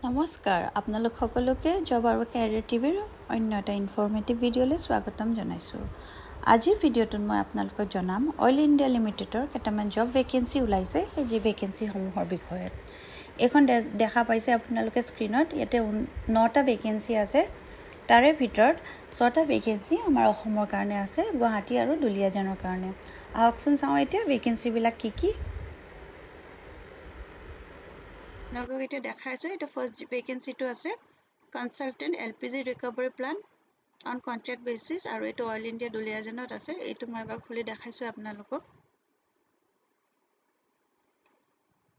নমস্কাৰ আপোনালোক সকলোকে জব আৰু কেৰিয়াৰ টিভিৰ অন্য এটা ইনফৰ্মেটিভ ভিডিঅ'লৈ স্বাগতম জনাইছোঁ। আজিৰ ভিডিঅ'টোত মই আপোনালোকক জনাম অইল ইণ্ডিয়া লিমিটেডৰ কেইটামান জব ভেকেঞ্চি ওলাইছে সেই ভেকেঞ্চিসমূহৰ বিষয়ে। এখন দেখা পাইছে আপোনালোকে স্ক্ৰীনত, ইয়াতে 9টা ভেকেঞ্চি আছে। তাৰে ভিতৰত 6টা ভেকেঞ্চি আমাৰ অসমৰ কাৰণে আছে, গুৱাহাটী আৰু দুলিয়াজানৰ কাৰণে। আহকচোন চাওঁ এতিয়া ভেকেঞ্চিবিলাক কি। আপোনালোকক এতিয়া দেখাইছোঁ। এইটো ফাৰ্ষ্ট ভেকেঞ্চিটো আছে consultant LPG recovery plant on contract basis, আৰু এইটো অইল ইণ্ডিয়া দুলিয়াজানত আছে। এইটো মই এবাৰ খুলি দেখাইছোঁ আপোনালোকক।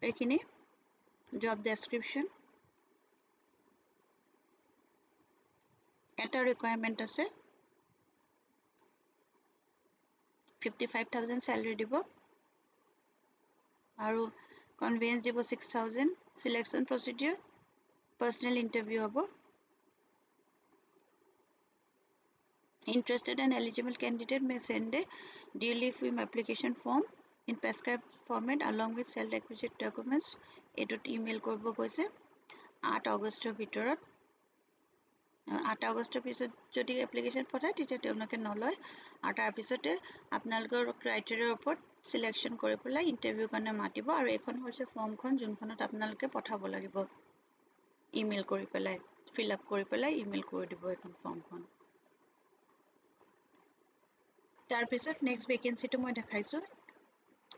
এইখিনি জব ডেছক্ৰিপশ্যন, এটা ৰিকুৱাৰমেণ্ট আছে 55,000 চেলাৰি দিব আৰু কনভেয়েন্স দিব 6,000। সিলেকশ্যন প্ৰচিডিউৰ পাৰ্চনেল ইণ্টাৰভিউ হ'ব। Interested and eligible candidate may send a duly filled application form in prescribed format along with self-requisite documents. এইটোত ইমেইল কৰিব কৈছে 8 আগষ্টৰ ভিতৰত। 8 আগষ্টৰ পিছত যদি এপ্লিকেশ্যন পঠায় তেতিয়া তেওঁলোকে নলয়, আৰু তাৰপিছতে আপোনালোকৰ ক্ৰাইটেৰিয়াৰ ওপৰত চিলেকশ্যন কৰি পেলাই ইণ্টাৰভিউ কাৰণে মাতিব। আৰু এইখন হৈছে ফৰ্মখন যোনখনত আপোনালোকে পঠাব লাগিব, ইমেইল কৰি পেলাই ফিল আপ কৰি পেলাই ইমেইল কৰি দিব এইখন ফৰ্মখন। তাৰপিছত নেক্সট ভেকেঞ্চিটো মই দেখাইছোঁ।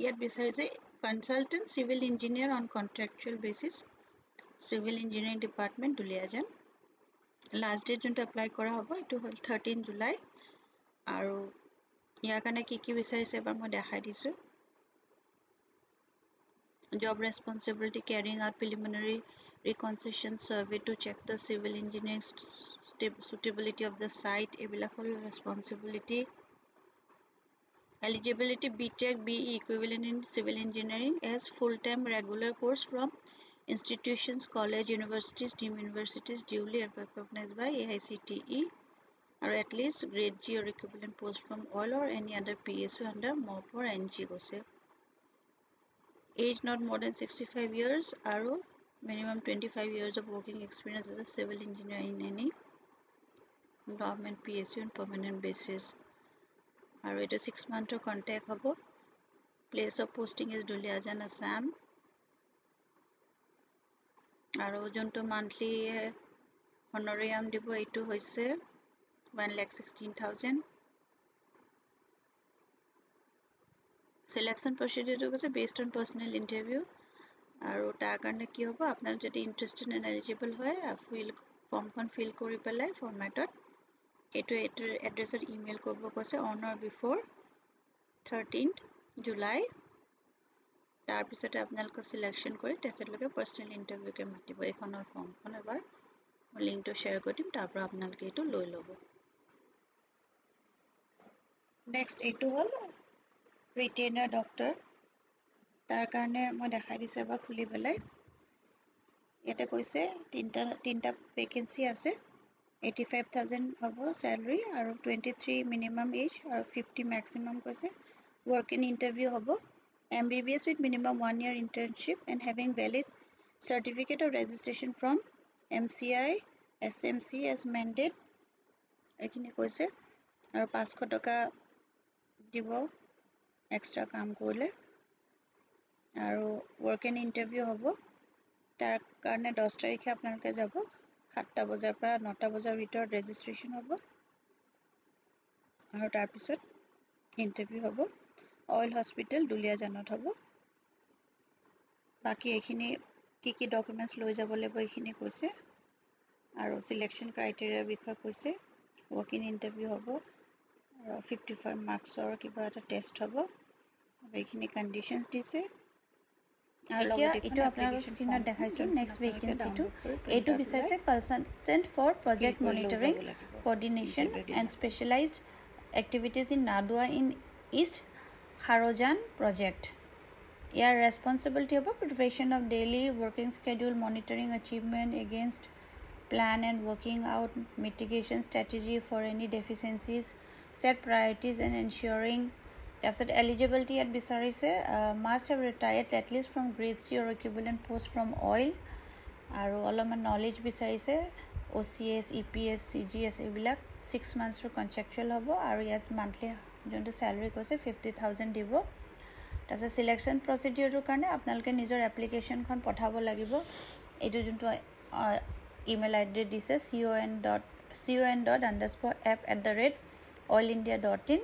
ইয়াত বিচাৰিছে consultant civil engineer on contractual basis, civil engineering department Duliajan. Last date যোনটো এপ্লাই কৰা হ'ব এইটো হ'ল 13 জুলাই। আৰু ইয়াৰ কাৰণে কি বিচাৰিছে এবাৰ মই দেখাই দিছোঁ। Job responsibility carrying out preliminary reconnaissance survey to check the civil engineering suitability of the site, এইবিলাক হ'ল responsibility. Eligibility BTech BE equivalent in civil engineering as full-time regular course from institutions, college, universities, deemed universities duly recognized by AICTE, or at least grade G or equivalent post from oil or any other PSU under MOP or NG goes. Age not more than 65 years, or minimum 25 years of working experience as a civil engineer in any government PSU on permanent basis. আৰু এইটো 6 মান্থৰ contact হ'ব। Place of posting is Duliajan, Assam. আৰু যোনটো monthly হনৰিয়াম দিব এইটো হৈছে 1,16,000। Selection প্ৰচিডিউৰটো কৈছে based on personal interview. আৰু তাৰ কাৰণে কি হ'ব, আপোনালোক যদি ইণ্টাৰেষ্টেড এণ্ড এলিজিবল হয় ফৰ্মখন ফিল কৰি পেলাই ফৰ্মেটত এইটো এড্ৰেছত ইমেইল কৰিব কৈছে অন অৰ বিফ'ৰ 13 জুলাই। তাৰপিছতে আপোনালোকে চিলেকশ্যন কৰি তেখেতলোকে পাৰ্চনেল ইণ্টাৰভিউকে মাতিব। এইখনৰ ফৰ্মখন এবাৰ মই লিংকটো শ্বেয়াৰ কৰি দিম, তাৰ পৰা আপোনালোকে এইটো লৈ ল'ব। নেক্সট এইটো হ'ল ৰিটেইনাৰ ডক্টৰ। তাৰ কাৰণে মই দেখাই দিছোঁ এবাৰ খুলি পেলাই। ইয়াতে কৈছে তিনিটা ভেকেঞ্চি আছে। 85,000 হ'ব চেলাৰি, আৰু 23 মিনিমাম এজ আৰু 50 মেক্সিমাম কৈছে। ৱৰ্ক ইন ইণ্টাৰভিউ হ'ব। MBBS with minimum 1 year internship and having valid certificate of registration from MCI SMC as mandate, এইখিনি কৈছে। আৰু 500 টকা দিব এক্সট্ৰা কাম কৰিলে। আৰু ৱৰ্ক ইন ইণ্টাৰভিউ হ'ব। তাৰ কাৰণে 10 তাৰিখে আপোনালোকে যাব। 7টা বজাৰ পৰা 9টা বজাৰ ভিতৰত ৰেজিষ্ট্ৰেশ্যন হ'ব, আৰু তাৰপিছত ইণ্টাৰভিউ হ'ব। অইল হস্পিটেল দুলিয়াজানত হ'ব। বাকী এইখিনি কি ডকুমেণ্টছ লৈ যাব লাগিব এইখিনি কৈছে, আৰু চিলেকশ্যন ক্ৰাইটেৰিয়াৰ বিষয়ে কৈছে। ৱৰ্ক ইন ইণ্টাৰভিউ হ'ব, আৰু 55 মাৰ্কছৰ কিবা এটা টেষ্ট হ'ব। এইখিনি কণ্ডিশ্যনছ দিছে। এতিয়া এইটো আপোনালোকৰ স্ক্ৰীনত দেখাইছোঁ। নেক্সট ভেকেঞ্চিটো এইটো বিচাৰিছে consultant for project monitoring coordination and specialised activities in Nadua in east Kharjan project. ইয়াৰ ৰেছপনচিবিলিটি হ'ব preparation of daily working schedule, monitoring achievement against plan and working out mitigation strategy for any deficiencies, set priorities and ensuring. তাৰপিছত eligibility ইয়াত বিচাৰিছে must have retired at least from grade C or equivalent post from oil, আৰু অলপমান knowledge বিচাৰিছে OCS EPS CGS এইবিলাক 6 মান্থছৰ contractual হ'ব আৰু ইয়াত মান্থলি যোনটো স্যালাৰি কৈছে 50,000 দিব তাৰপিছত সিলেকশ্যন প্ৰচিডিউৰৰ কাৰণে আপোনালোকে নিজৰ এপ্লিকেশ্যনখন পঠাব লাগিব এইটো যোনটো ইমেইল আইডি দিছে con.app@oilindia.in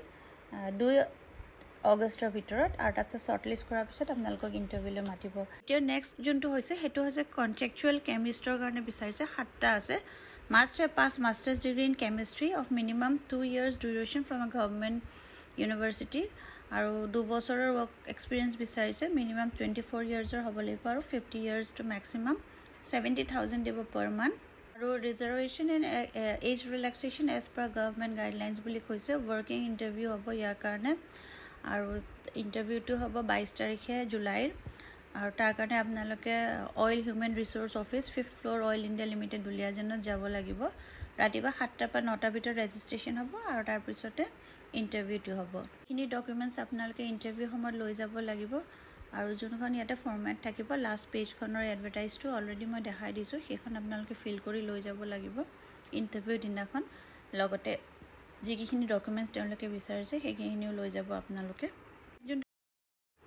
2 অগষ্টৰ ভিতৰত আৰু তাৰপিছত শ্বৰ্টলিষ্ট কৰাৰ পিছত আপোনালোকক ইণ্টাৰভিউলৈ মাতিব এতিয়া নেক্সট যোনটো হৈছে সেইটো হৈছে কন্ট্ৰেকচুৱেল কেমিষ্টৰ কাৰণে বিচাৰিছে 7টা আছে must have passed master's degree in chemistry of minimum 2 years duration from a government university আৰু 2 বছৰৰ work experience বিচাৰিছে minimum 24 yearsৰ হ'ব লাগিব আৰু 50 years to maximum 70,000 দিব per month আৰু reservation and age relaxation as per government guidelines বুলি কৈছে working interview হ'ব ইয়াৰ কাৰণে আৰু ইণ্টাৰভিউটো হ'ব 22 তাৰিখে জুলাইৰ আৰু তাৰ কাৰণে আপোনালোকে oil human resource office 5th floor oil India limited দুলিয়াজানত যাব লাগিব ৰাতিপুৱা 7টা পৰা 9টা ভিতৰত ৰেজিষ্ট্ৰেচন হ'ব আৰু তাৰ পিছতে ইণ্টাৰভিউটো হ'ব কিনি ডকুমেন্টছ আপোনালোকে ইণ্টাৰভিউ সময়ত লৈ যাব লাগিব আৰু যোনখন ইয়াতে ফৰমেট থাকিব লাষ্ট পেজখনৰ এডভাৰটাইজটো অলৰেডি মই দেখাই দিছো সেইখন আপোনালোকে ফিল কৰি লৈ যাব লাগিব ইণ্টাৰভিউ দিনাখন লগতে যিখিনি ডকুমেন্টছ তেওঁলোকে বিচাৰিছে সেইখিনিও লৈ যাব আপোনালোকে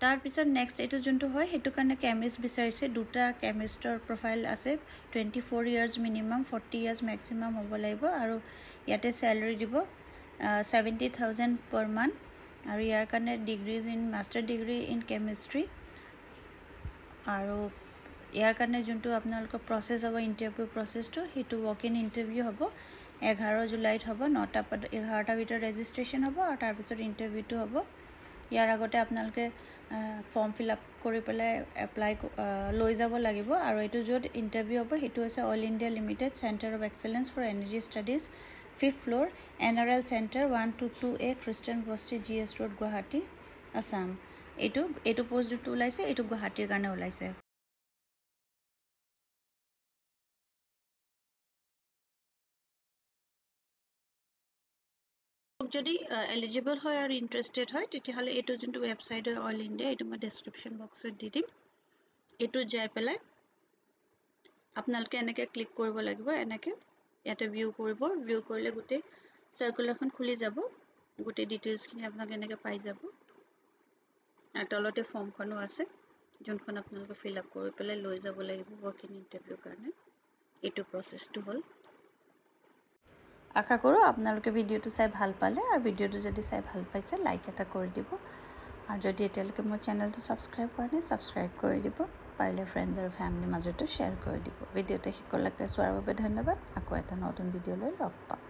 তাৰ পিছত নেক্সট এটো যোনটো হয় হেতু কাৰণে কেমিষ্ট বিচাৰিছে দুটা কেমিষ্টৰ প্ৰফাইল আছে 24 ইয়াৰ্স মিনিমাম 40 ইয়াৰ্স ম্যাক্সিমাম হ'ব লাগিব আৰু ইয়াতে স্যালাৰি দিব 70,000 per month আৰু ইয়াৰ কাৰণে degrees in master degree in chemistry আৰু ইয়াৰ কাৰণে যোনটো আপোনালোকৰ প্ৰসেস হ'ব ইন্টাৰভিউ প্ৰসেসটো হেতু ৱক ইন ইন্টাৰভিউ হ'ব 11 জুলাইত হ'ব 9টা পৰা 11টা ভিতৰত ৰেজিষ্ট্ৰেচন হ'ব আৰু তাৰ পিছত ইন্টাৰভিউটো হ'ব ইয়াৰ আগতে আপোনালোকে ফৰ্ম ফিল আপ কৰি পেলাই এপ্লাই লৈ যাব লাগিব আৰু এটো যত ইন্টাৰভিউ হ'ব হেতু হৈছে all India limited centre of excellence for energy studies 5th floor NRL centre 1228A Christian বস্তি GS ৰোড গুৱাহাটী আসাম এটো পোষ্ট যোনটো ওলাইছে এটো গুৱাহাটীৰ কাৰণে ওলাইছে যদি এলিজিবল হয় আৰু ইন্টারেস্টেড হয় তেতিয়াহলে এটো যোনটো ওয়েবসাইট হয় অল ইন্ডিয়া এটো মই ডেসক্ৰিপচন বক্সত দি দিম এটো যাই পেলাই আপোনালোকে এনেকে ক্লিক কৰিব লাগিব এনেকে ইয়াতে ভিউ কৰিলে গুটে সাৰ্কুলাৰখন খুলি যাব গুটে ডিটেইলছ খিনি আপোনালোকে এনেকে পাই যাব আৰু তলতে ফৰ্মখনো আছে যোনখন আপোনালোকে ফিল আপ কৰি পেলাই লৈ যাব লাগিব ৱৰ্কিং ইন্টাৰভিউ কাৰণে এটো প্ৰসেসটো হল আশা কৰো আপোনালোকে ভিডিওটো চাই ভাল পালে আৰু ভিডিওটো যদি চাই ভাল পাইছে লাইক এটা কৰি দিব আৰু যদি এতিয়ালৈকে মোৰ চেনেলটো সাবস্ক্ৰাইব কৰা নাই সাবস্ক্ৰাইব কৰি দিব পাৰিলে ফ্ৰেণ্ডছ আৰু ফ্যামিলিৰ মাজতো শেয়াৰ কৰি দিব ভিডিওটো শিকলৈকে চোৱাৰ বাবে ধন্যবাদ আকৌ এটা নতুন ভিডিও লৈ লগ পাম